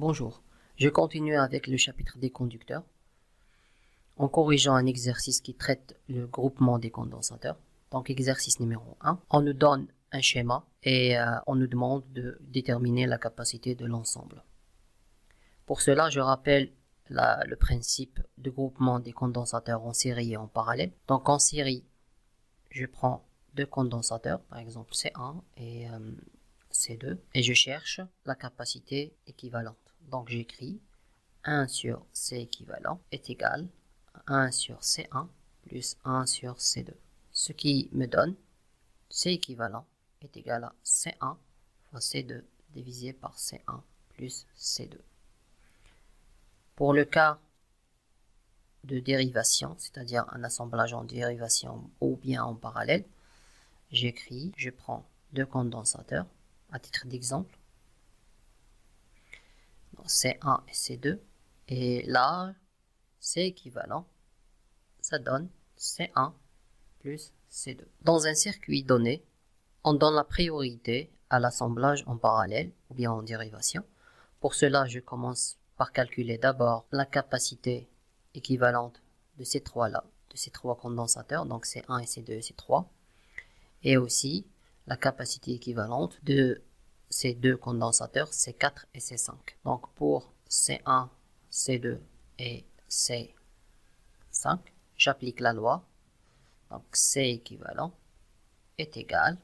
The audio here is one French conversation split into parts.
Bonjour, je continue avec le chapitre des conducteurs en corrigeant un exercice qui traite le groupement des condensateurs. Donc exercice numéro 1, on nous donne un schéma et on nous demande de déterminer la capacité de l'ensemble. Pour cela, je rappelle le principe de groupement des condensateurs en série et en parallèle. Donc en série, je prends deux condensateurs, par exemple C1 et C2, et je cherche la capacité équivalente. Donc j'écris 1 sur C équivalent est égal à 1 sur C1 plus 1 sur C2. Ce qui me donne C équivalent est égal à C1 fois C2 divisé par C1 plus C2. Pour le cas de dérivation, c'est-à-dire un assemblage en dérivation ou bien en parallèle, je prends deux condensateurs à titre d'exemple, C1 et C2, et là, c'est équivalent, ça donne C1 plus C2. Dans un circuit donné, on donne la priorité à l'assemblage en parallèle ou bien en dérivation. Pour cela, je commence par calculer d'abord la capacité équivalente de ces trois-là, de ces trois condensateurs, donc C1 et C2 et C3, et aussi la capacité équivalente de ces deux condensateurs, C4 et C5. Donc pour C1, C2 et C5, j'applique la loi. Donc C équivalent est égal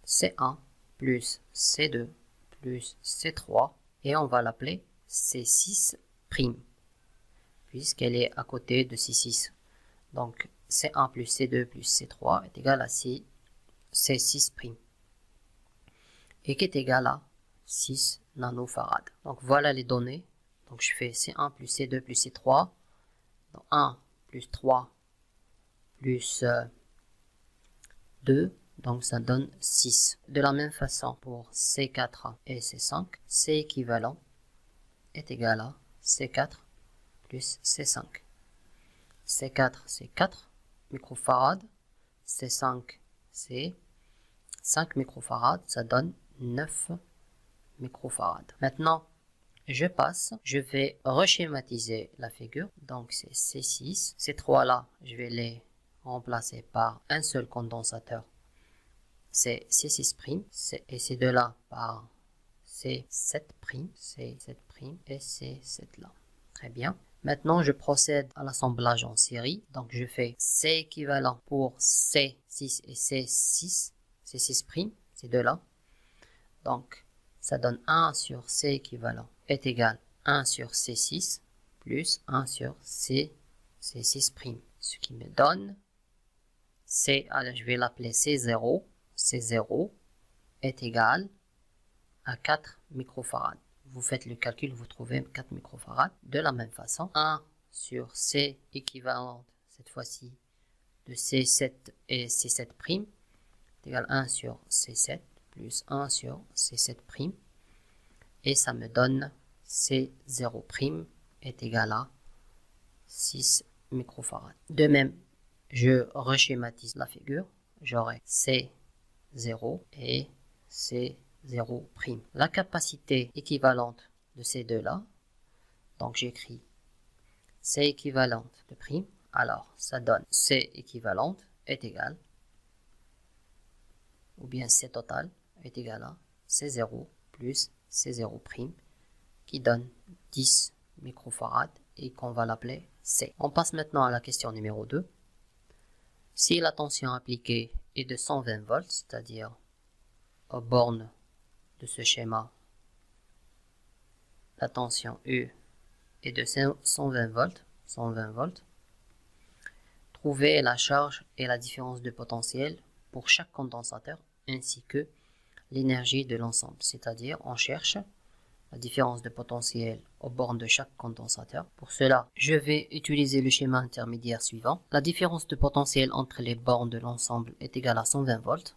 C1 plus C2 plus C3, et on va l'appeler C6', puisqu'elle est à côté de C6. Donc C1 plus C2 plus C3 est égal à C6', et qui est égal à 6 nanofarads. Donc voilà les données. Donc je fais C1 plus C2 plus C3, donc 1 plus 3 plus 2, donc ça donne 6. De la même façon pour C4 et C5, C équivalent est égal à C4 plus C5. C4 c'est 4 microfarads, C5 c'est 5 microfarads, ça donne 9 microfarads. Maintenant, je vais reschématiser la figure. Donc c'est C6. Ces trois-là, je vais les remplacer par un seul condensateur. C'est C6', et ces deux-là par C7', C7' et C7 là. Très bien. Maintenant, je procède à l'assemblage en série. Donc je fais C équivalent pour C6 et C6, C6', ces deux-là. Donc ça donne 1 sur C équivalent est égal à 1 sur C6 plus 1 sur C6'. Ce qui me donne alors je vais l'appeler C0. C0 est égal à 4 microfarads. Vous faites le calcul, vous trouvez 4 microfarads. De la même façon, 1 sur C équivalente, cette fois-ci, de C7 et C7' est égal à 1 sur C7 plus 1 sur C7', et ça me donne C0' est égal à 6 microfarads. De même, je reschématise la figure, j'aurai C0 et C0'. La capacité équivalente de ces deux-là, donc j'écris C équivalente de prime, alors ça donne C équivalente est égal, ou bien C total est égal à C0 plus C0', qui donne 10 microfarads et qu'on va l'appeler C. On passe maintenant à la question numéro 2. Si la tension appliquée est de 120 volts, c'est-à-dire aux bornes de ce schéma, la tension U est de 120 volts, trouvez la charge et la différence de potentiel pour chaque condensateur ainsi que l'énergie de l'ensemble, c'est-à-dire on cherche la différence de potentiel aux bornes de chaque condensateur. Pour cela, je vais utiliser le schéma intermédiaire suivant. La différence de potentiel entre les bornes de l'ensemble est égale à 120 volts.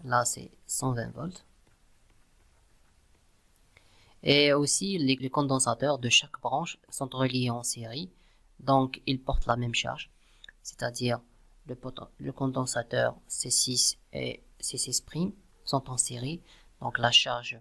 Là, c'est 120 volts. Et aussi, les condensateurs de chaque branche sont reliés en série, donc ils portent la même charge, c'est-à-dire le condensateur C6 et C6' sont en série, donc la charge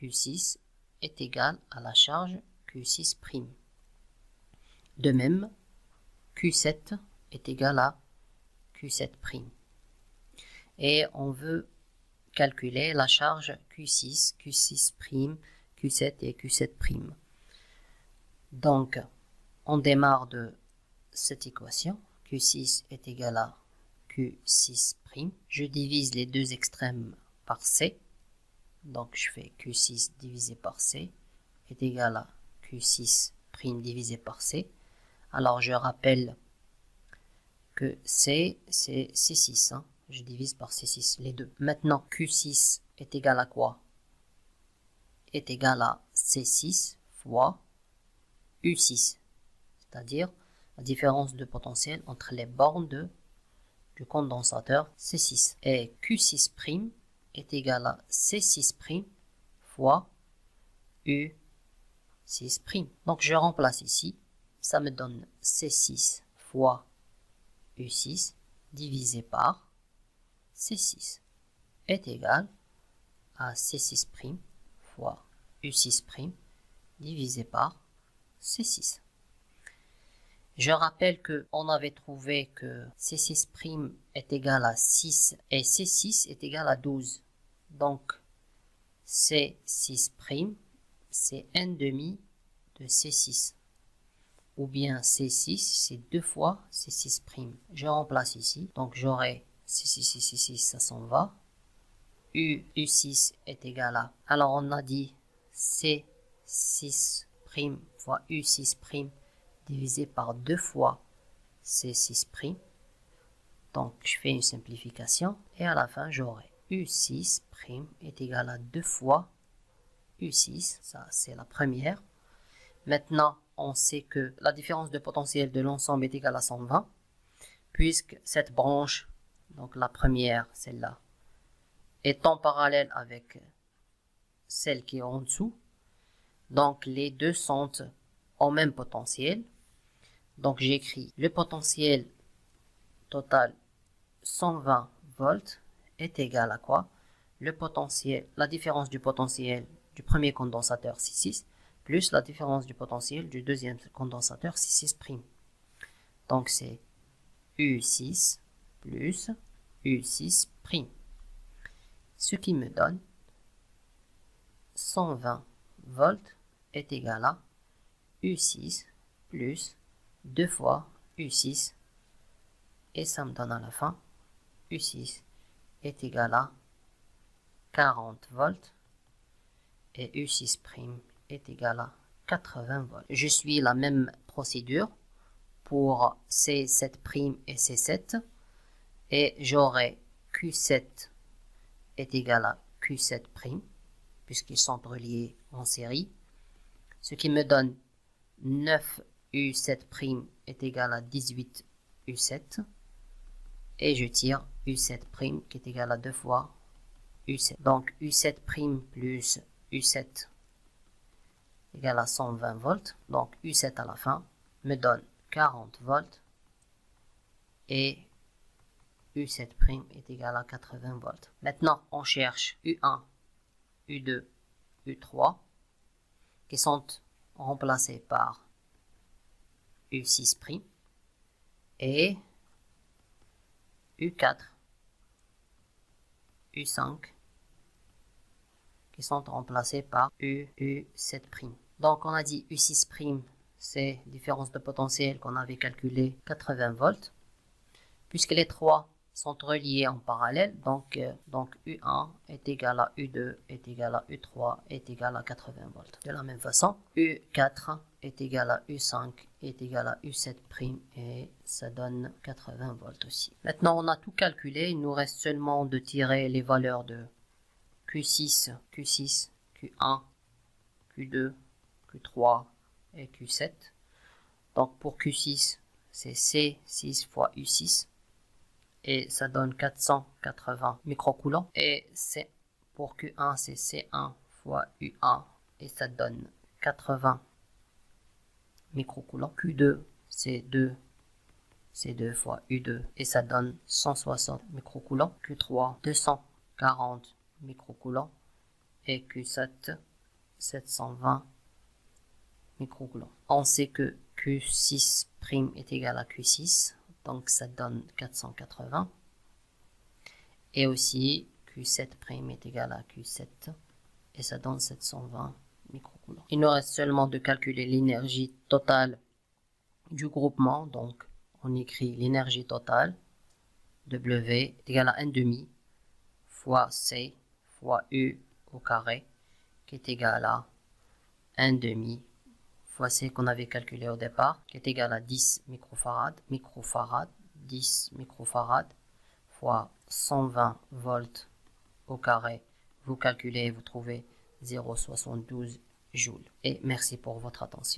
Q6 est égal à la charge Q6'. De même, Q7 est égal à Q7'. Et on veut calculer la charge Q6, Q6', Q7 et Q7'. Donc, on démarre de cette équation. Q6 est égal à Q6'. Je divise les deux extrêmes par C. Donc, je fais Q6 divisé par C est égal à Q6' divisé par C. Alors, je rappelle que C, c'est C6. Je divise par C6, les deux. Maintenant, Q6 est égal à quoi? Est égal à C6 fois U6. C'est-à-dire la différence de potentiel entre les bornes du condensateur C6. Et Q6' est égal à C6' fois U6'. Donc je remplace ici. Ça me donne C6 fois U6 divisé par C6 est égal à C6' fois U6' divisé par C6. Je rappelle qu'on avait trouvé que C6' est égal à 6 et C6 est égal à 12. Donc, C6', c'est 1 demi de C6. Ou bien C6, c'est 2 fois C6'. Je remplace ici. Donc, j'aurai C6, ça s'en va. U6 est égal à... Alors, on a dit C6' fois U6' divisé par 2 fois C6'. Donc, je fais une simplification. Et à la fin, j'aurai U6' est égal à 2 fois U6. Ça, c'est la première. Maintenant, on sait que la différence de potentiel de l'ensemble est égale à 120. Puisque cette branche, donc la première, celle-là, est en parallèle avec celle qui est en dessous. Donc, les deux sont au même potentiel. Donc, j'écris le potentiel total 120 volts est égal à quoi? Le potentiel, la différence du potentiel du premier condensateur C6 plus la différence du potentiel du deuxième condensateur C6'. Donc, c'est U6 plus U6'. Ce qui me donne 120 volts est égal à U6 plus 2 fois U6 et ça me donne à la fin U6 est égal à 40 volts et U6' est égal à 80 volts. Je suis la même procédure pour C7' et C7 et j'aurai Q7 est égal à Q7' puisqu'ils sont reliés en série, ce qui me donne 9U7' est égal à 18U7 et je tire U7' qui est égal à 2 fois U7. Donc U7' plus U7 égale à 120 volts. Donc U7 à la fin me donne 40 volts et U7' est égal à 80 volts. Maintenant, on cherche U1, U2, U3 qui sont remplacés par U6' et U4, U5 qui sont remplacés par U7'. Donc on a dit U6', c'est différence de potentiel qu'on avait calculé 80 volts. Puisque les trois sont reliés en parallèle, donc U1 est égal à U2 est égal à U3 est égal à 80 volts. De la même façon, U4 est égal à U5 est égal à U7' et ça donne 80 volts aussi. Maintenant, on a tout calculé, il nous reste seulement de tirer les valeurs de Q6, Q1, Q2, Q3 et Q7. Donc pour Q6, c'est C6 fois U6. Et ça donne 480 microcoulombs. Et pour Q1, c'est C1 fois U1 et ça donne 80 microcoulombs. Q2, c'est 2 fois U2 et ça donne 160 microcoulombs. Q3, 240 microcoulombs et Q7, 720 microcoulombs. On sait que Q6' est égal à Q6, donc ça donne 480. Et aussi Q7' est égal à Q7, et ça donne 720 microcoulombs. Il nous reste seulement de calculer l'énergie totale du groupement, donc on écrit l'énergie totale, W est égal à 1/2 fois C fois U au carré, qui est égal à 1/2 fois C qu'on avait calculé au départ, qui est égal à 10 microfarads, 10 microfarads fois 120 volts au carré. Vous calculez et vous trouvez 0,72 joules. Et merci pour votre attention.